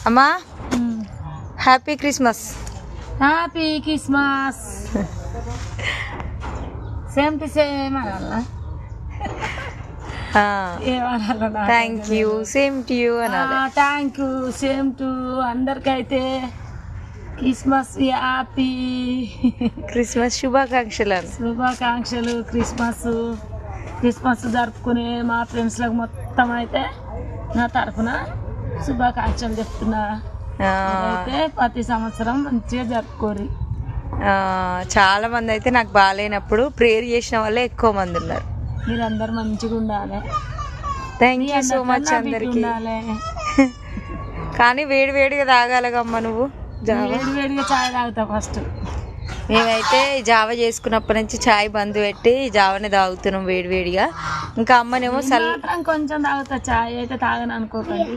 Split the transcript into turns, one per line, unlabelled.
అమ్మా happy Christmas.
Happy Christmas. Same to same అనాలా?
Thank you same to you అనాలి.
Thank you same to అందరికైతే Christmas happy
Christmas శుభాకాంక్షలు.
Christmas జరుపుకునే మా ఫ్రెండ్స్లకు మొత్తం అయితే నా తరఫున శుభాకాంక్షలు చెప్తున్నా. అయితే ప్రతి సంవత్సరం మంచిగా జరుపుకోరు.
చాలా మంది అయితే నాకు బాగాలేనప్పుడు ప్రేయర్ చేసిన వాళ్ళే ఎక్కువ మంది ఉన్నారు.
మీరందరూ మంచిగా ఉండాలి.
థ్యాంక్ యూ సో మచ్ అందరికి. కానీ వేడి వేడిగా తాగాలగమ్మా నువ్వు.
వేడివేడిగా చాయ్ తాగుతా ఫస్ట్.
మేమైతే జావ చేసుకున్నప్పటి నుంచి చాయ్ బంద్ పెట్టి జావనే తాగుతున్నాం వేడివేడిగా. ఇంకా అమ్మనేమో
కొంచెం తాగుతా, చాయ్ అయితే తాగను అనుకోకండి.